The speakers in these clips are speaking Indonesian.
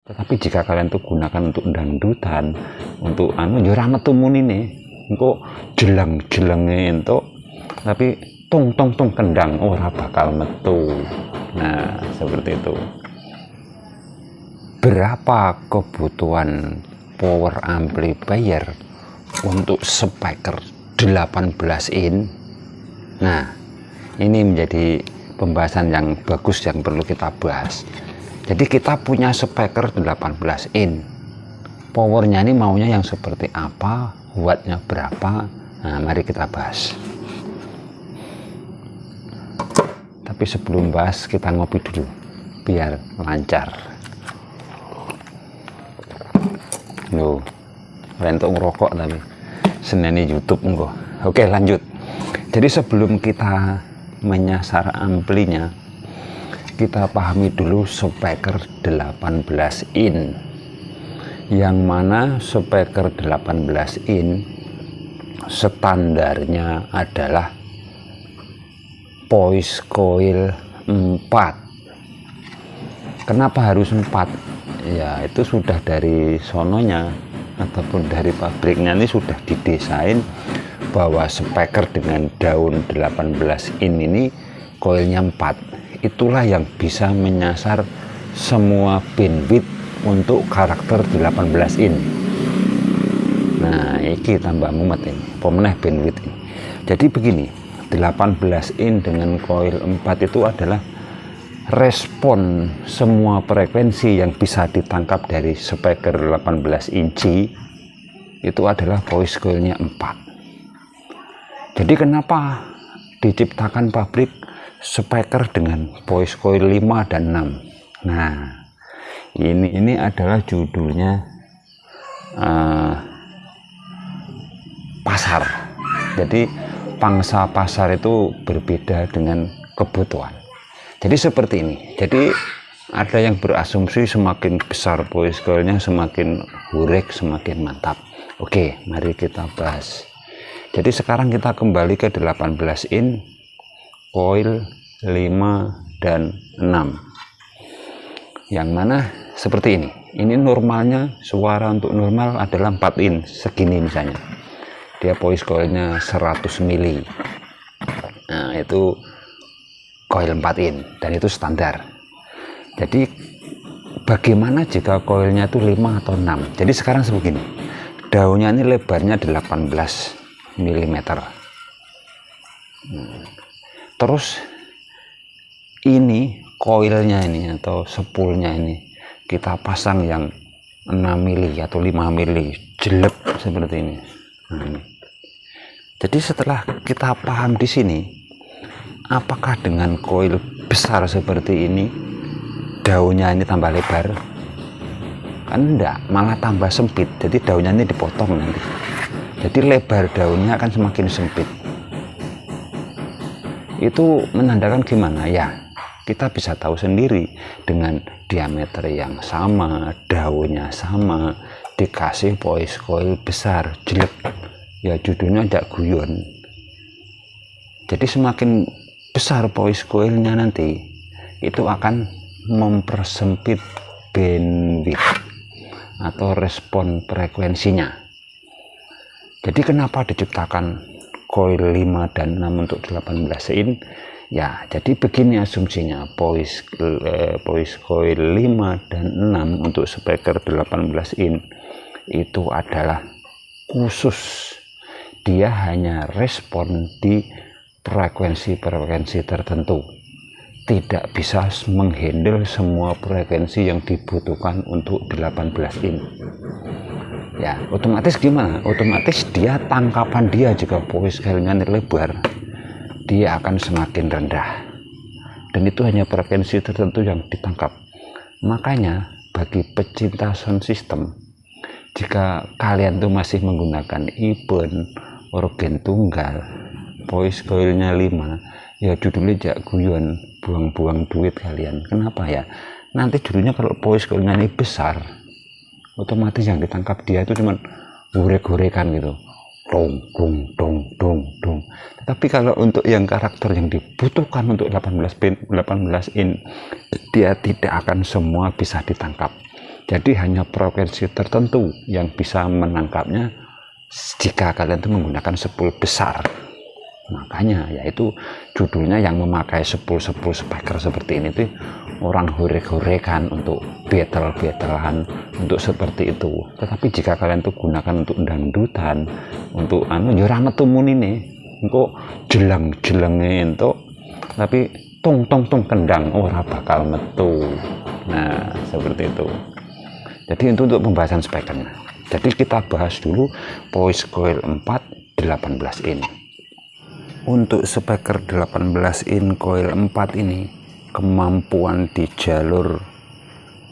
Tetapi jika kalian tuh gunakan untuk dangdutan, untuk ya ora metu munine, engko jeleng-jelenge entuk, tapi tung tung tung kendang ora bakal metu. Nah, seperti itu. Berapa kebutuhan power amplifier untuk speaker 18 in? Nah, ini menjadi pembahasan yang bagus yang perlu kita bahas. Jadi kita punya speaker 18 in, powernya ini maunya yang seperti apa, wattnya berapa. Nah, mari kita bahas. Tapi sebelum bahas, kita ngopi dulu biar lancar. Loh, rentuk ngerokok tapi seneni YouTube enggak. Oke, lanjut. Jadi sebelum kita menyasar amplinya, kita pahami dulu speaker 18 in, yang mana speaker 18 in standarnya adalah voice coil 4. Kenapa harus 4? Ya itu sudah dari sononya ataupun dari pabriknya ini sudah didesain bahwa speaker dengan daun 18 in ini coilnya 4. Itulah yang bisa menyasar semua bandwidth untuk karakter 18 in. Nah, ini tambah mumet ini, pemenah bandwidth ini. Jadi begini, 18 in dengan coil 4 itu adalah respon semua frekuensi yang bisa ditangkap dari speaker 18 inci itu adalah voice coilnya 4. Jadi kenapa diciptakan pabrik speaker dengan voice coil 5 dan 6? Nah, ini adalah judulnya pasar. Jadi pangsa pasar itu berbeda dengan kebutuhan. Jadi seperti ini. Jadi ada yang berasumsi semakin besar voice coilnya semakin hurek, semakin mantap. Oke, mari kita bahas. Jadi sekarang kita kembali ke 18 in coil 5 dan 6, yang mana seperti ini. Ini normalnya, suara untuk normal adalah 4 in segini misalnya, dia voice coilnya 100 mili. Nah, itu coil 4 in dan itu standar. Jadi bagaimana jika coilnya itu 5 atau 6? Jadi sekarang sebegini, daunnya ini lebarnya 18 mm. Terus ini coilnya ini atau spoolnya ini kita pasang yang 6 mili atau 5 mili jelek seperti ini. Nah, ini. Jadi setelah kita paham di sini, apakah dengan coil besar seperti ini daunnya ini tambah lebar? Kan enggak, malah tambah sempit. Jadi daunnya ini dipotong nanti. Jadi lebar daunnya akan semakin sempit. Itu menandakan gimana ya? Kita bisa tahu sendiri dengan diameter yang sama, daunnya sama, dikasih voice coil besar, jelek. Ya judulnya jak guyon. Jadi semakin besar voice coilnya nanti, itu akan mempersempit bandwidth atau respon frekuensinya. Jadi kenapa diciptakan coil 5 dan 6 untuk 18 in? Ya, jadi begini asumsinya, voice coil 5 dan 6 untuk speaker 18 in itu adalah khusus. Dia hanya respon di frekuensi-frekuensi tertentu. Tidak bisa menghandle semua frekuensi yang dibutuhkan untuk 18 in. Ya, otomatis gimana? Otomatis dia tangkapan dia jika voice coilnya lebar, dia akan semakin rendah. Dan itu hanya frekuensi tertentu yang ditangkap. Makanya bagi pecinta sound system, jika kalian tuh masih menggunakan Iben, organ tunggal, voice coilnya 5, ya judulnya jak guyon, buang-buang duit kalian. Kenapa ya? Nanti judulnya kalau voice coilnya ini besar, otomatis yang ditangkap dia itu cuma gorek-gorekan gitu, dong dong dong dong dong. Tapi kalau untuk yang karakter yang dibutuhkan untuk 18 in, dia tidak akan semua bisa ditangkap. Jadi hanya frekuensi tertentu yang bisa menangkapnya jika kalian itu menggunakan spool besar. Makanya yaitu judulnya yang memakai spool speaker seperti ini tuh orang horek-horekan untuk battle-battlean untuk seperti itu. Tetapi jika kalian tuh gunakan untuk dangdutan, untuk ya ora metu munine, engko jelang-jelenge entuk, tapi tung kendang ora bakal metu. Nah, seperti itu. Jadi itu untuk pembahasan speakernya. Jadi kita bahas dulu voice coil 4 18 in. Untuk speaker 18 in coil 4 ini, kemampuan di jalur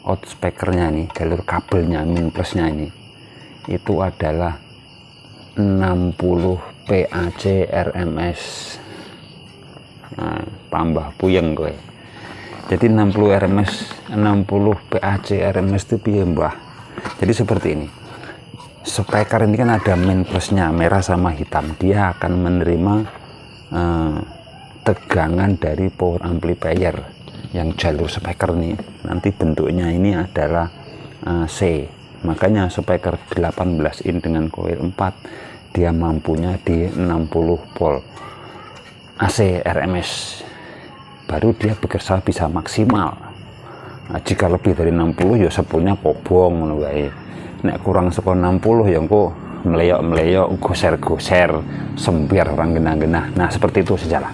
out speakernya nih, jalur kabelnya min plusnya ini, itu adalah 60 PAC RMS. Nah, tambah puyeng gue. Jadi 60 RMS, 60 PAC RMS itu piye mbah? Jadi seperti ini. Speaker ini kan ada min plusnya merah sama hitam. Dia akan menerima tegangan dari power amplifier yang jalur speaker nih. Nanti bentuknya ini adalah C. Makanya speaker 18 in dengan coil 4 dia mampunya di 60 volt AC RMS. Baru dia bekerja bisa maksimal. Nah, jika lebih dari 60 ya spoolnya kobong ngono wae. Nek kurang saka 60 ya engko meleyok-meleyok, goser-goser, sembiar orang genah-genah. Nah, seperti itu sejalan.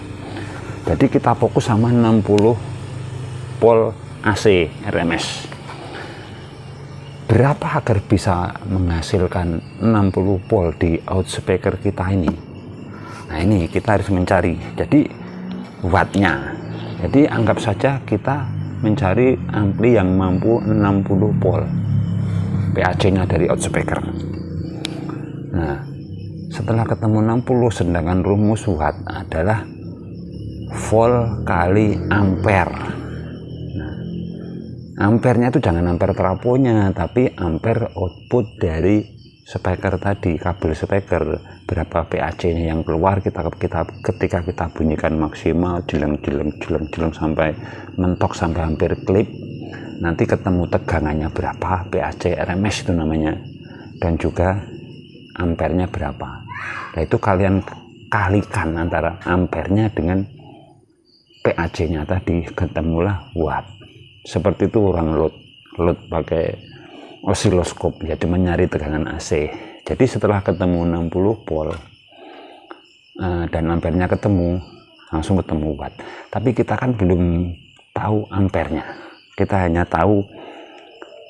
Jadi kita fokus sama 60 volt AC RMS. Berapa agar bisa menghasilkan 60 volt di out speaker kita ini? Nah, ini kita harus mencari. Jadi wattnya. Jadi anggap saja kita mencari ampli yang mampu 60 volt PAC-nya dari out speaker. Nah, setelah ketemu 60, sedangkan rumus watt adalah volt kali ampere. Nah, ampernya itu jangan ampere trafonya, tapi ampere output dari speaker tadi, kabel speaker. Berapa PAC-nya yang keluar ketika kita bunyikan maksimal jeleng sampai mentok sampai hampir klip. Nanti ketemu tegangannya berapa, PAC RMS itu namanya, dan juga ampernya berapa. Nah, itu kalian kalikan antara ampernya dengan PAC-nya tadi, ketemulah watt. Seperti itu orang load pakai osiloskop, ya cuma nyari tegangan AC. Jadi setelah ketemu 60 volt dan ampernya ketemu, langsung ketemu watt. Tapi kita kan belum tahu ampernya. Kita hanya tahu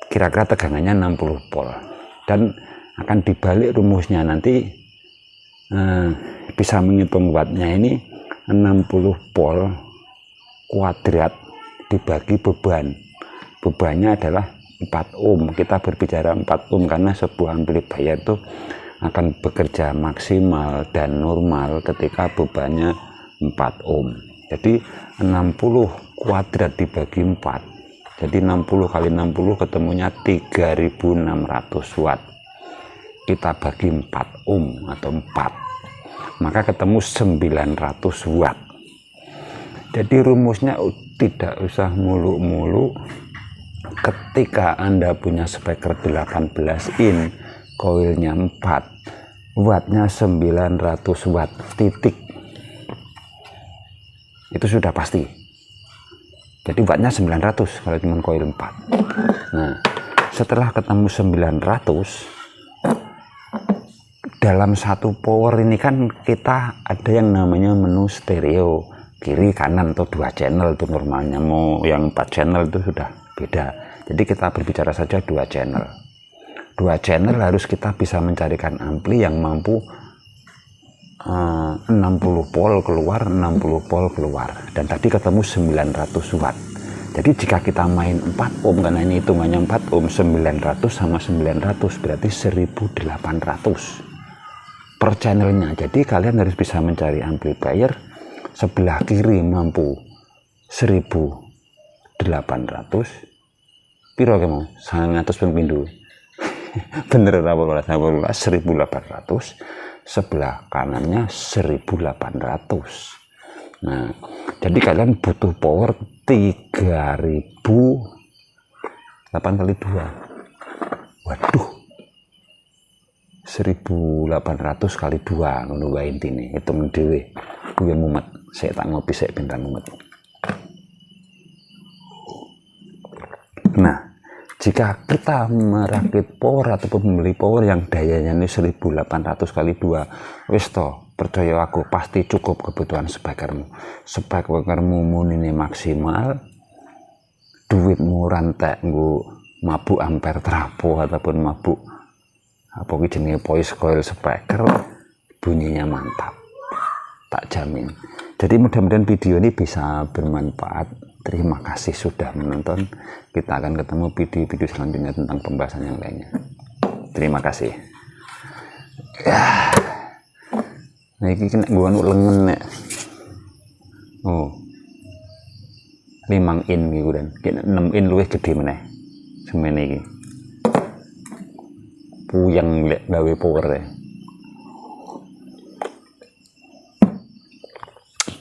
kira-kira tegangannya 60 volt. Dan akan dibalik rumusnya nanti bisa menghitung wattnya ini 60 volt kuadrat dibagi beban. Bebannya adalah 4 ohm. Kita berbicara 4 ohm karena sebuah amplifier itu akan bekerja maksimal dan normal ketika bebannya 4 ohm. Jadi 60 kuadrat dibagi 4. Jadi 60 kali 60 ketemunya 3600 watt. Kita bagi 4 ohm atau 4. Maka ketemu 900 watt. Jadi rumusnya tidak usah muluk-muluk. Ketika Anda punya speaker 18 in, koilnya 4, wattnya 900 watt, titik. Itu sudah pasti. Jadi wattnya 900 kalau cuma koil 4. Nah, setelah ketemu 900, dalam satu power ini kan kita ada yang namanya menu stereo, kiri kanan atau 2 channel itu normalnya. Mau yang 4 channel itu sudah beda. Jadi kita berbicara saja 2 channel. 2 channel harus kita bisa mencarikan ampli yang mampu 60 volt keluar, 60 volt keluar. Dan tadi ketemu 900 watt. Jadi jika kita main 4 ohm, karena ini hitungannya 4 ohm, 900 sama 900 berarti 1800 per channelnya. Jadi kalian harus bisa mencari amplifier sebelah kiri mampu 1800. Piro ke mau? 100 pindho. Bener apa 1800, sebelah kanannya 1800. Nah, jadi kalian butuh power 3000, 8 kali 2 1800 kali 2 ngono wae intine. Hitung dhewe. Kuwi mumet. Saya tak ngopi sik ben mumet. Nah, jika kita merakit power ataupun membeli power yang dayanya ini 1800 kali 2, wis to, percaya aku pasti cukup kebutuhan spekermu. Spekermu munine maksimal, duitmu rantek nggo mabuk ampere trapo ataupun mabuk apa ki jenenge voice coil speaker, bunyinya mantap. Tak jamin. Jadi mudah-mudahan video ini bisa bermanfaat. Terima kasih sudah menonton. Kita akan ketemu video-video selanjutnya tentang pembahasan yang lainnya. Terima kasih. Nah, ini kena gua lengan nek. Oh. 5 in iki dan 6 in luwih gede meneh. Semene iki. Puyeng lek gawe power e.